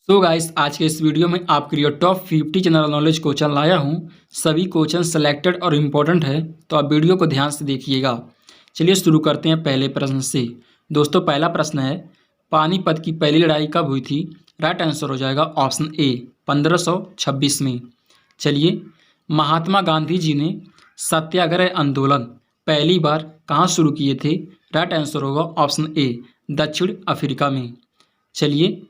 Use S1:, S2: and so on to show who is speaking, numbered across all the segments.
S1: तो गाइस आज के इस वीडियो में आपके लिए टॉप 50 जनरल नॉलेज क्वेश्चन लाया हूँ। सभी क्वेश्चन सेलेक्टेड और इम्पोर्टेंट है, तो आप वीडियो को ध्यान से देखिएगा। चलिए शुरू करते हैं पहले प्रश्न से। दोस्तों पहला प्रश्न है, पानीपत की पहली लड़ाई कब हुई थी? राइट आंसर हो जाएगा ऑप्शन ए 1526 में। चलिए, महात्मा गांधी जी ने सत्याग्रह आंदोलन पहली बार कहाँ शुरू किए थे? राइट आंसर होगा ऑप्शन ए दक्षिण अफ्रीका में। चलिए,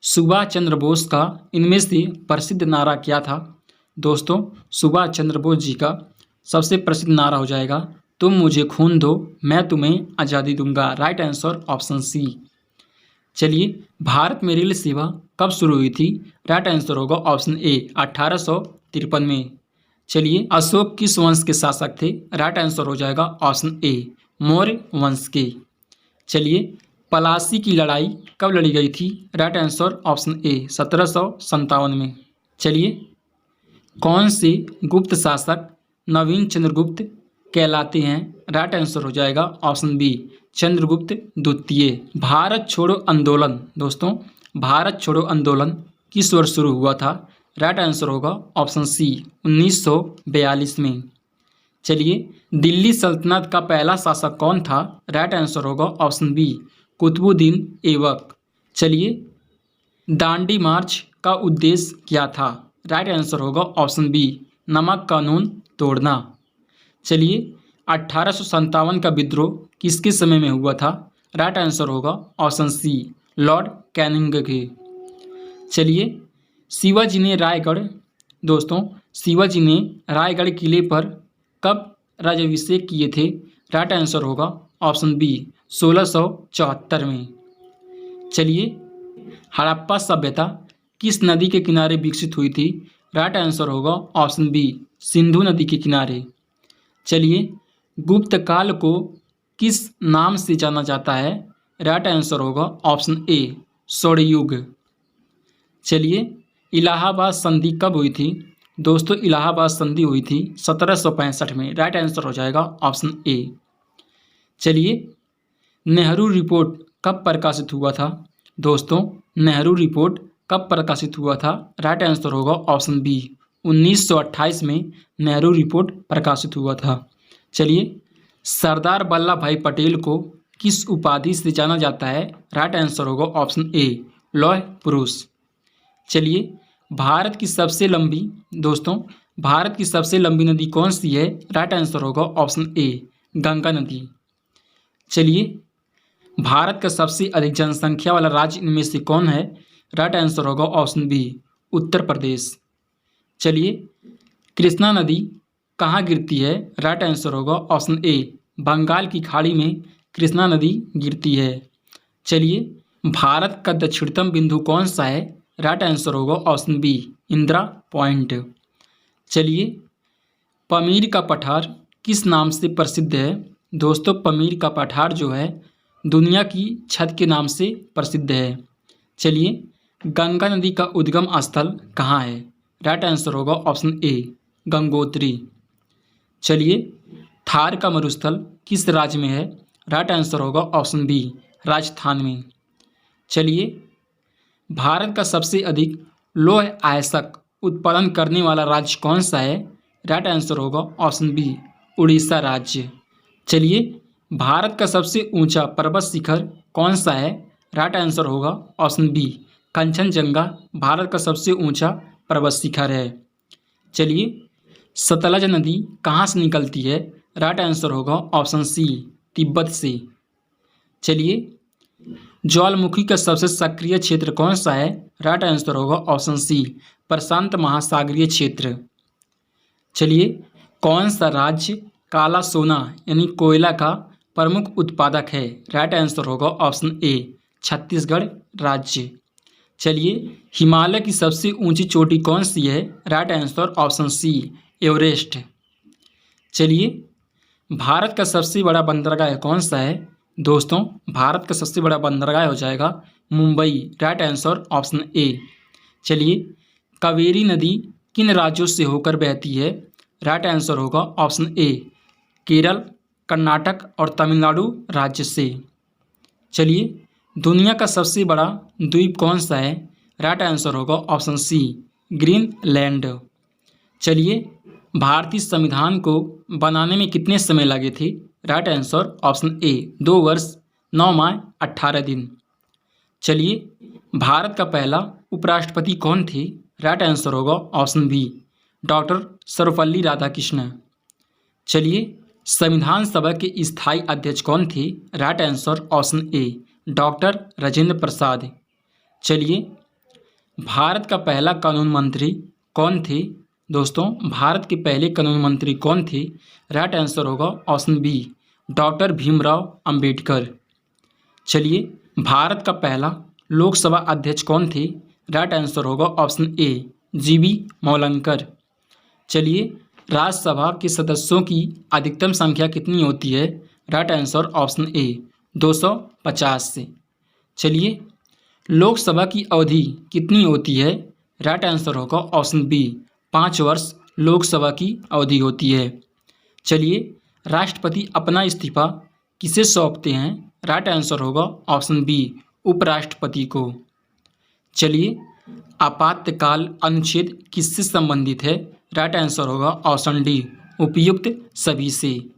S1: सुभाष चंद्र बोस का इनमें से प्रसिद्ध नारा क्या था? दोस्तों सुभाष चंद्र बोस जी का सबसे प्रसिद्ध नारा हो जाएगा, तुम मुझे खून दो मैं तुम्हें आज़ादी दूंगा। Right answer option C. चलिए, भारत में रेल सेवा कब शुरू हुई थी? राइट आंसर होगा ऑप्शन ए 1853 में। चलिए, अशोक किस वंश के शासक थे? राइट आंसर हो जाएगा ऑप्शन ए मौर्य वंश के। चलिए, पलासी की लड़ाई कब लड़ी गई थी? राइट आंसर ऑप्शन ए 1757 में। चलिए, कौन से गुप्त शासक नवीन चंद्रगुप्त कहलाते हैं? राइट आंसर हो जाएगा ऑप्शन बी चंद्रगुप्त द्वितीय। भारत छोड़ो आंदोलन, दोस्तों भारत छोड़ो आंदोलन किस वर्ष शुरू हुआ था? राइट आंसर होगा ऑप्शन सी 1942 में। चलिए, दिल्ली सल्तनत का पहला शासक कौन था? राइट आंसर होगा ऑप्शन बी कुतुबुद्दीन ऐबक। चलिए, दांडी मार्च का उद्देश्य क्या था? राइट आंसर होगा ऑप्शन बी नमक कानून तोड़ना। चलिए, 1857 का विद्रोह किसके समय में हुआ था? राइट आंसर होगा ऑप्शन सी लॉर्ड कैनिंग के। चलिए, शिवाजी ने रायगढ़ किले पर कब राज्याभिषेक किए थे? राइट आंसर होगा ऑप्शन बी 1674 में। चलिए, हड़प्पा सभ्यता किस नदी के किनारे विकसित हुई थी? राइट आंसर होगा ऑप्शन बी सिंधु नदी के किनारे। चलिए, गुप्त काल को किस नाम से जाना जाता है? राइट आंसर होगा ऑप्शन ए स्वर्णयुग। चलिए, इलाहाबाद संधि कब हुई थी? दोस्तों इलाहाबाद संधि हुई थी 1765 में। राइट आंसर हो जाएगा ऑप्शन ए। चलिए, नेहरू रिपोर्ट कब प्रकाशित हुआ था? दोस्तों नेहरू रिपोर्ट कब प्रकाशित हुआ था? राइट आंसर होगा ऑप्शन बी 1928 में नेहरू रिपोर्ट प्रकाशित हुआ था। चलिए, सरदार वल्लभ भाई पटेल को किस उपाधि से जाना जाता है? राइट आंसर होगा ऑप्शन ए लौह पुरुष। चलिए, भारत की सबसे लंबी नदी कौन सी है? राइट आंसर होगा ऑप्शन ए गंगा नदी। चलिए, भारत का सबसे अधिक जनसंख्या वाला राज्य इनमें से कौन है? राइट आंसर होगा ऑप्शन बी उत्तर प्रदेश। चलिए, कृष्णा नदी कहाँ गिरती है? राइट आंसर होगा ऑप्शन ए बंगाल की खाड़ी में कृष्णा नदी गिरती है। चलिए, भारत का दक्षिणतम बिंदु कौन सा है? राइट आंसर होगा ऑप्शन बी इंदिरा पॉइंट। चलिए, पमीर का पठार किस नाम से प्रसिद्ध है? दोस्तों पमीर का पठार जो है दुनिया की छत के नाम से प्रसिद्ध है। चलिए, गंगा नदी का उद्गम स्थल कहाँ है? राइट आंसर होगा ऑप्शन ए गंगोत्री। चलिए, थार का मरुस्थल किस राज्य में है? राइट आंसर होगा ऑप्शन बी राजस्थान में। चलिए, भारत का सबसे अधिक लौह अयस्क उत्पादन करने वाला राज्य कौन सा है? राइट आंसर होगा ऑप्शन बी उड़ीसा राज्य। चलिए, भारत का सबसे ऊंचा पर्वत शिखर कौन सा है? राइट आंसर होगा ऑप्शन बी कंचनजंगा भारत का सबसे ऊंचा पर्वत शिखर है। चलिए, सतलज नदी कहाँ से निकलती है? राइट आंसर होगा ऑप्शन सी तिब्बत से। चलिए, ज्वालामुखी का सबसे सक्रिय क्षेत्र कौन सा है? राइट आंसर होगा ऑप्शन सी प्रशांत महासागरीय क्षेत्र। चलिए, कौन सा राज्य काला सोना यानी कोयला का प्रमुख उत्पादक है? राइट आंसर होगा ऑप्शन ए छत्तीसगढ़ राज्य। चलिए, हिमालय की सबसे ऊंची चोटी कौन सी है? Right answer option C Everest. चलिए, भारत का सबसे बड़ा बंदरगाह कौन सा है? दोस्तों भारत का सबसे बड़ा बंदरगाह हो जाएगा मुंबई। राइट आंसर ऑप्शन ए। चलिए, कावेरी नदी किन राज्यों से होकर बहती है? राइट आंसर होगा ऑप्शन ए केरल, कर्नाटक और तमिलनाडु राज्य से। चलिए, दुनिया का सबसे बड़ा द्वीप कौन सा है? राइट आंसर होगा ऑप्शन सी ग्रीनलैंड। चलिए, भारतीय संविधान को बनाने में कितने समय लगे थे? राइट आंसर ऑप्शन ए 2 वर्ष 9 माह 18 दिन। चलिए, भारत का पहला उपराष्ट्रपति कौन थे? राइट आंसर होगा option B doctor Sarvepalli Radhakrishnan. चलिए, संविधान सभा के स्थायी अध्यक्ष कौन थे? Right answer option A doctor Rajendra Prasad. चलिए, भारत का पहला कानून मंत्री कौन थे? दोस्तों, भारत के पहले कानून मंत्री कौन थे? राइट आंसर होगा option B doctor Bhimrao Ambedkar. चलिए, भारत का पहला लोकसभा अध्यक्ष कौन थे? राइट आंसर होगा ऑप्शन ए जीबी मौलंकर। चलिए, राज्यसभा के सदस्यों की अधिकतम संख्या कितनी होती है? राइट आंसर ऑप्शन ए 250 से। चलिए, लोकसभा की अवधि कितनी होती है? राइट आंसर होगा ऑप्शन बी 5 वर्ष लोकसभा की अवधि होती है। चलिए, राष्ट्रपति अपना इस्तीफा किसे सौंपते हैं? राइट आंसर होगा ऑप्शन बी उपराष्ट्रपति को। चलिए, आपातकाल अनुच्छेद किससे संबंधित है? राइट आंसर होगा ऑप्शन डी उपयुक्त सभी से।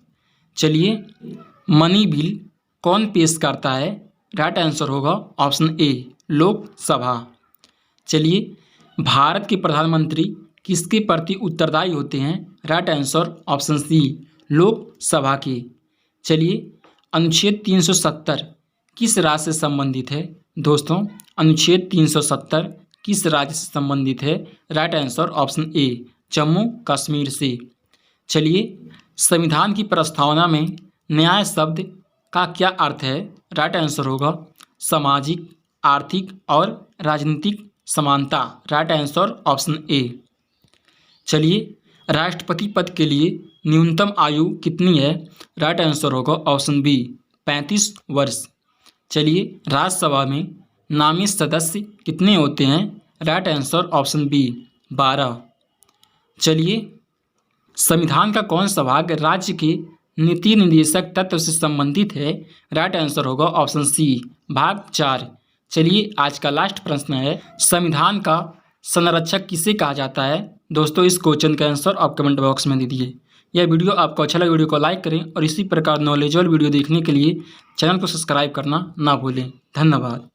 S1: चलिए, मनी बिल कौन पेश करता है? राइट आंसर होगा ऑप्शन ए लोकसभा। चलिए, भारत के प्रधानमंत्री किसके प्रति उत्तरदायी होते हैं? राइट आंसर ऑप्शन सी लोकसभा के। चलिए, अनुच्छेद 370 किस राज्य से संबंधित है? दोस्तों, अनुच्छेद 370 किस राज्य से संबंधित है? राइट आंसर ऑप्शन ए जम्मू कश्मीर से। चलिए, संविधान की प्रस्तावना में न्याय शब्द का क्या अर्थ है? राइट आंसर होगा सामाजिक, आर्थिक और राजनीतिक समानता। राइट आंसर ऑप्शन ए। चलिए, राष्ट्रपति पद के लिए न्यूनतम आयु कितनी है? राइट आंसर होगा ऑप्शन बी 35 वर्ष। चलिए, राज्यसभा में नामित सदस्य कितने होते हैं? Right answer option B 12। चलिए, संविधान का कौन सा भाग राज्य के नीति निर्देशक तत्व से संबंधित है? राइट आंसर होगा ऑप्शन सी भाग 4। चलिए, आज का लास्ट प्रश्न है, संविधान का संरक्षक किसे कहा जाता है? दोस्तों, इस क्वेश्चन का आंसर आप कमेंट बॉक्स में दे दीजिए। यह वीडियो आपको अच्छा लगे, वीडियो को लाइक करें और इसी प्रकार नॉलेजेबल वीडियो देखने के लिए चैनल को सब्सक्राइब करना ना भूलें। धन्यवाद।